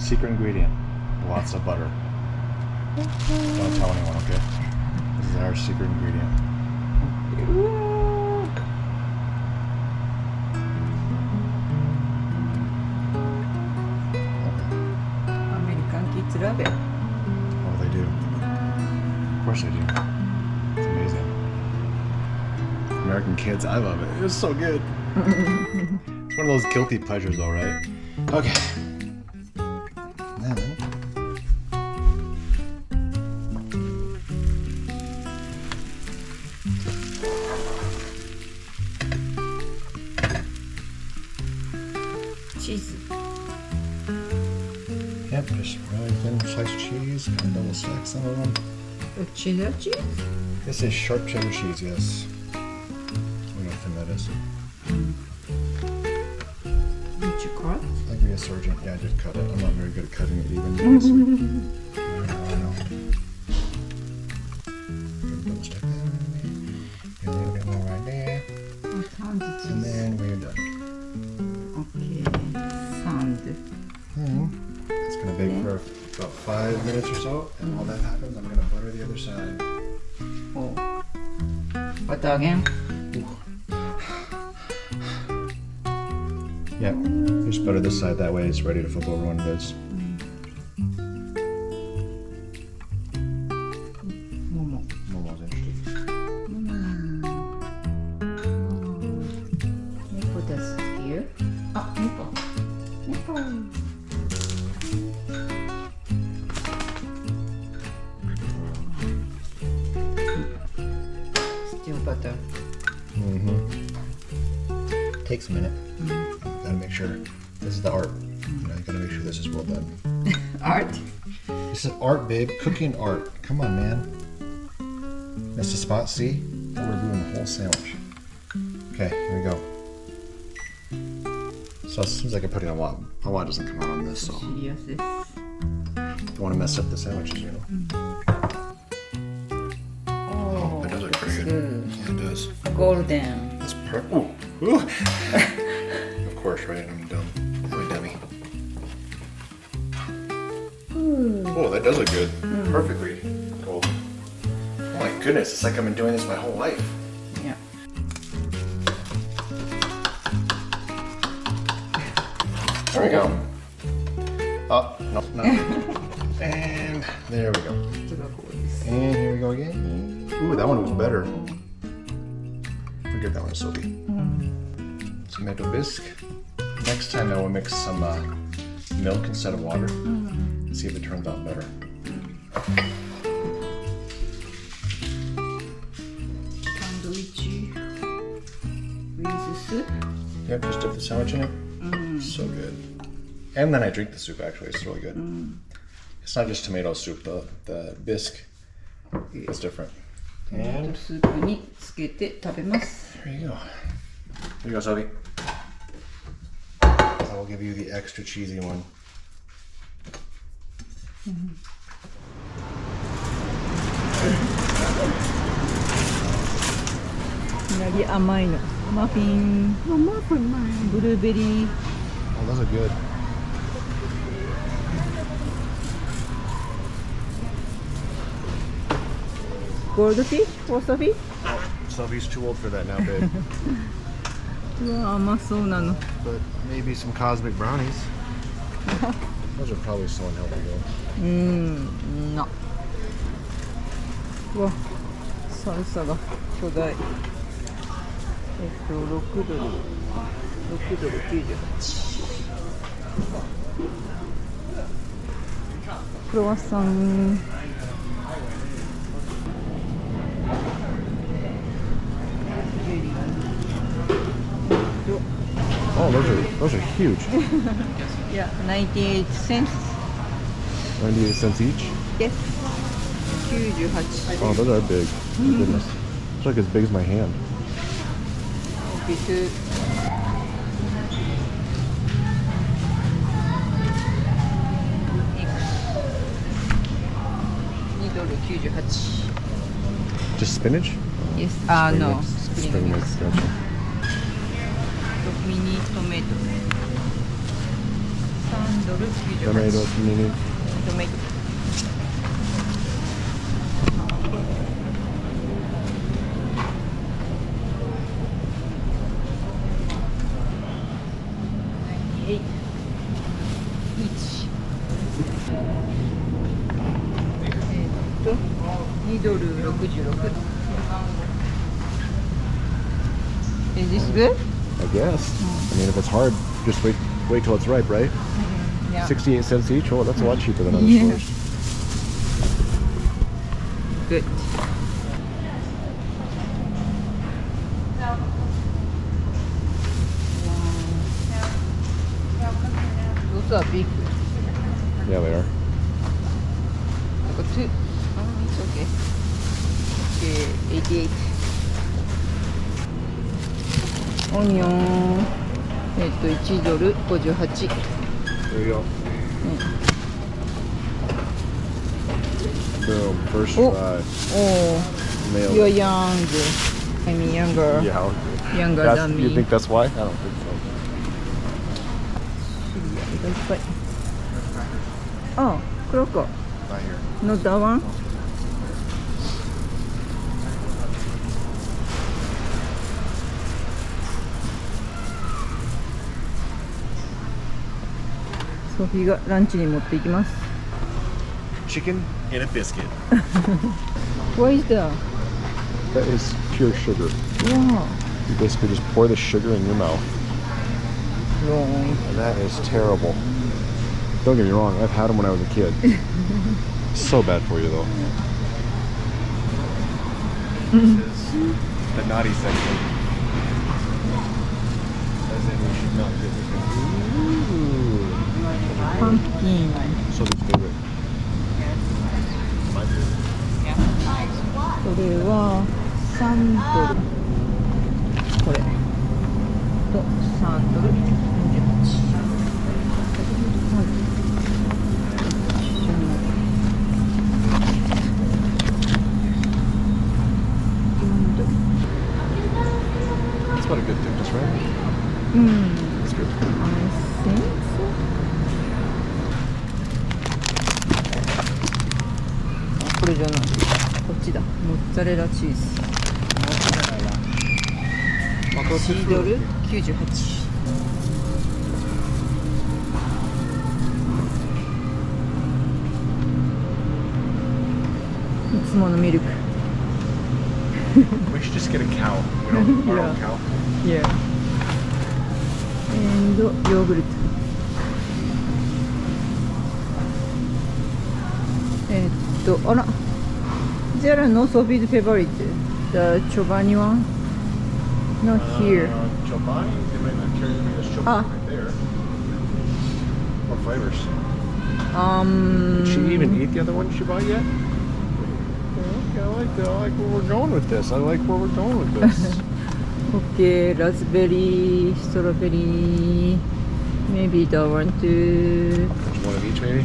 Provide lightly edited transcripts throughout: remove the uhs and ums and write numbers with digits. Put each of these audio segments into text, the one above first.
Secret ingredient. Lots of butter. Don't tell anyone, okay? This is our secret ingredient. American kids love it. Oh, they do. Of course they do. It's amazing. American kids, I love it. It's so good. It's one of those guilty pleasures, though, right? Okay. Then, Cheese. yep, just really thin sliced cheese. Kind of double stack some of them. Cheddar cheese? This is sharp cheddar cheese, yes. I don't know how thin that is. Did you cut? I'll give you a surgeon. Yeah, I did cut it. I'm not very good at cutting it even. I know. Double stack that. And then a bit more right there. Sand And cheese. then we're done. Okay. Sand. It's gonna bake for about 5 minutes or so, and while that happens, I'm gonna butter the other side. Oh. Butter again? Yep, just butter this side, that way it's ready to flip over when it is. Momo. Momo's interested. 猫ですhere. あ、猫。猫。Still butter. Takes a minute. Gotta make sure. This is the art. You know, you gotta make sure this is well done. Art. This is art, babe. Cooking art. Come on, man. Missed a spot, see? Now we're doing the whole sandwich. Okay, here we go. So it seems like I'm putting a lot doesn't come out on this, so シリアスです。 don't want to mess up the sandwiches, you know. Oh, That does look pretty good. good. Yeah, it does. Golden. That's perfect. Ooh. Of course, right? I'm dumb. I'm a dummy. Oh, that does look good. Perfectly golden. Oh my goodness, it's like I've been doing this my whole life. Yeah. There we go. Oh, no, no. And there we go. こっちがこうです。 And here we go again. Ooh, that one was better. I'll give that one to Sophie. Tomato bisque. Next time I will mix some milk instead of water and see if it turns out better. Sandwich with soup. Yep, just dip the sandwich in it. So good. And then I drink the soup actually, it's really good. It's not just tomato soup, the bisque is different. トマ And トスープにつけて食べます。 there you go. Here you go, Sophie. I will give you the extra cheesy one. いきなり甘いの。マフィン。ブルーベリー。 Oh, those are good. Goldfish for Sophie? Sophie's too old for that now, babe. うわ、甘そうなの。 But maybe some cosmic brownies. Those are probably so unhealthy though. な。うわ、サルサが巨大。6ドル。6ドル98。クロワッサン。 Oh, those are huge. Yeah, 98 cents. 98 cents each. Yes. 98. Oh, those are big. My goodness. It's like as big as my hand. Okay, too. $2.98. Just spinach? Yes. Spring No. mix. Spring Spring mix. mix, gotcha. Mini tomato. 3ドドル98 Tomatoes, mini. トメイト2ドル66 Is this good? I guess. I mean, if it's hard, just wait till it's ripe, right? Yeah. 68 cents each. Oh, that's a lot cheaper than other Yeah. stores. Good. Those are big. Yeah, they are. I got two. Oh, it's okay. Okay, 88. Onion. 1ドル58. There you go. Boom. First Oh. try. Oh, Nailed you're it. young. I mean younger. Yeah. Younger That's, than you me. think that's why? I don't think so. シリアルがいっぱい。あ、クロコ。 Not here. Not that one? ソフィーがランチに持っていきます。Chicken and a biscuit. What is that? That is pure sugar. Wow. You basically just pour the sugar in your mouth. Wrong. And that is terrible. Don't get me wrong, I've had them when I was a kid. So bad for you, though. This is the naughty section. As in, we should not get this. Ooh. Pumpkin. Sophie's favorite. My favorite. これは3ドル。これと3ドル28。That's about a good thickness, right? That's good. I think so. あ、これじゃない。こっちだ。モッツァレラチーズ。1ドル98。いつものミルク。We should just get a cow. We don't our own Yeah. cow. Yeah. And ヨーグルト。あら。There are no Sophie's favorite. The Chobani one? Not here. Chobani? They might not carry me as Chobani Ah. right there. What flavors? Did she even eat the other one she bought yet? Okay, I like where we're going with this. I like where we're going with this. Okay, raspberry, strawberry, maybe that one too. One of each, maybe?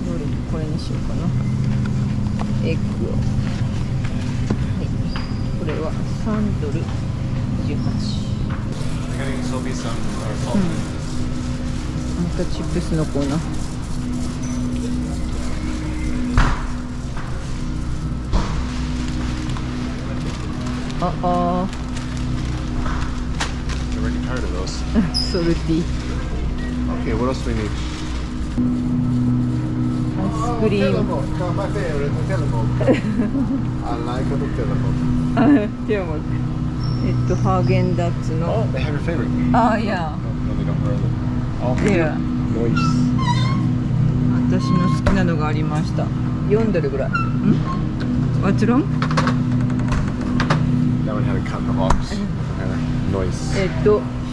どれこれにしようかな。エッグを。はい。これは3ドル28。 I'm getting Sophie some salt. またチップスのコーナー。あ Get really tired of those. あ、ソルティ。 Okay, what else do we need? アイスクリーム。 My favorite, Nutella. I like a Nutella. でもハーゲンダッツ Oh, の。 they have your favorite. あ、いや。 No, they don't. Where are they? Oh, では nice. 私の好きなのがありました。4ドルぐらい。What's wrong? That one had a cut in the box. Nice.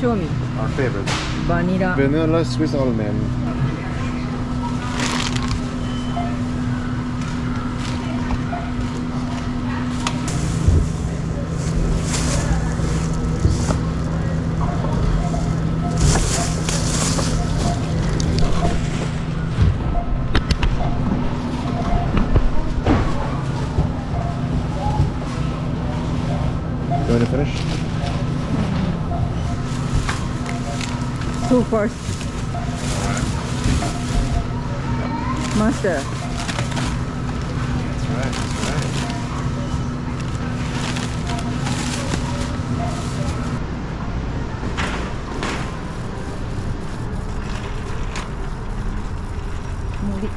Show me. Our favorite. バニラ。 Vanilla Swiss Almond. You want to finish? go first. Master. That's right. That's right. Move it.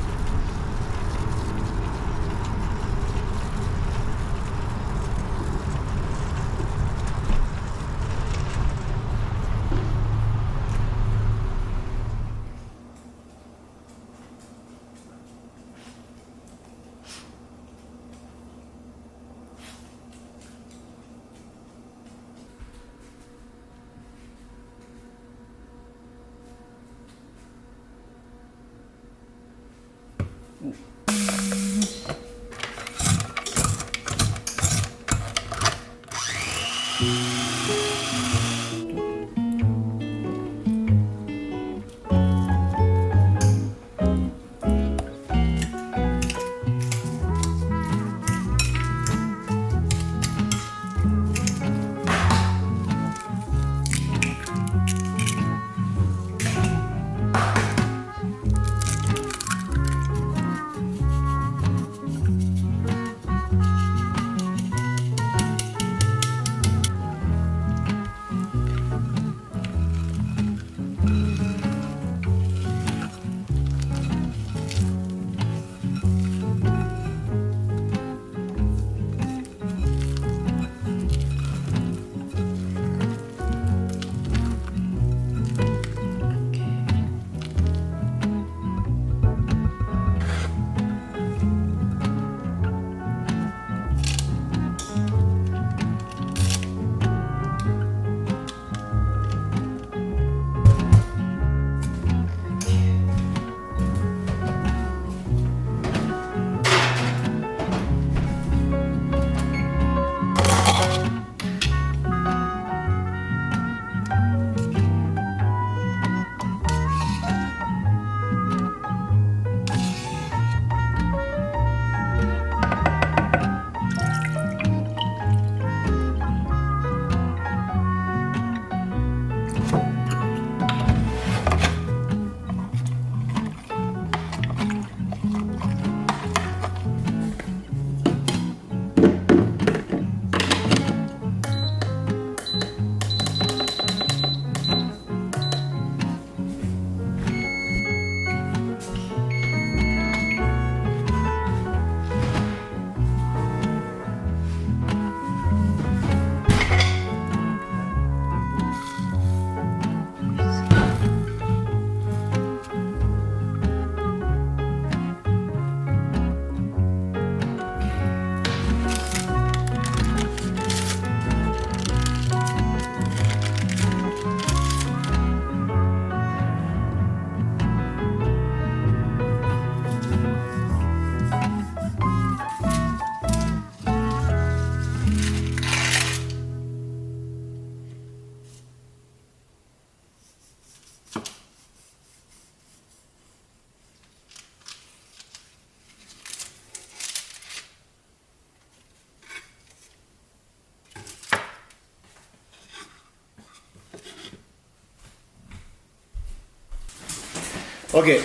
Okay,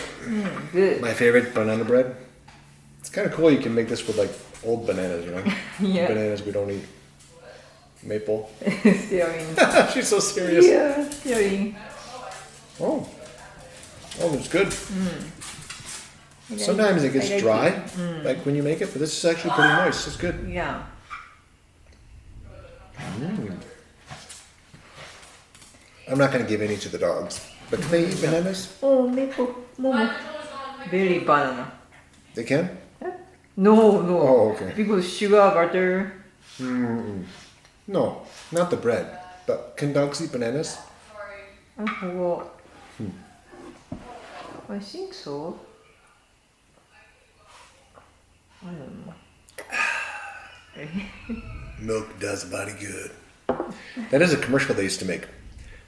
Good. my favorite banana bread. It's kind of cool. You can make this with like old bananas, you know. Yeah. Bananas we don't eat. Maple. Steering. She's so serious. Yeah, steering. Oh, it's good. Sometimes it gets I like dry, it. like when you make it, but this is actually pretty moist. It's good. Yeah. I'm not gonna give any to the dogs, but can they eat bananas? Oh, maple. Momo. Very banana. They can. No, no. Oh, okay. Because sugar, butter. No, not the bread. But can dogs eat bananas? I forgot. I think so. I don't know. Milk does a body good. That is a commercial they used to make.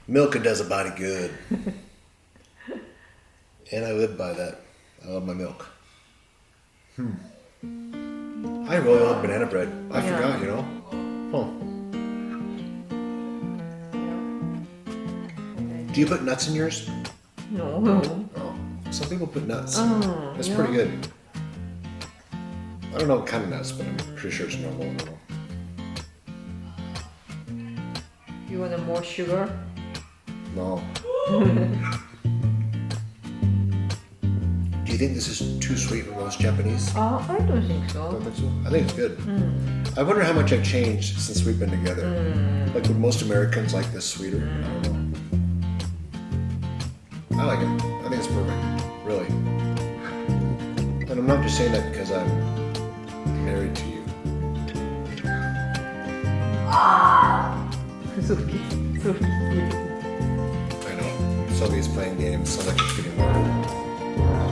Milk does a body good. And I live by that. I love my milk. I really love banana bread. I Yeah. forgot, you know? Huh. Do you put nuts in yours? No. Oh, some people put nuts. Oh, That's yeah. pretty good. I don't know what kind of nuts, but I'm pretty sure it's normal. You want more sugar? No. Do you think this is too sweet for most Japanese? I don't think I so. don't think so. I think it's good. I wonder how much I've changed since we've been together. Like, would most Americans like this sweeter? I don't know. I like it. I think it's perfect. Really. And I'm not just saying that because I'm married to you. Sophie. I know. Sylvia's playing games, so like it's getting more.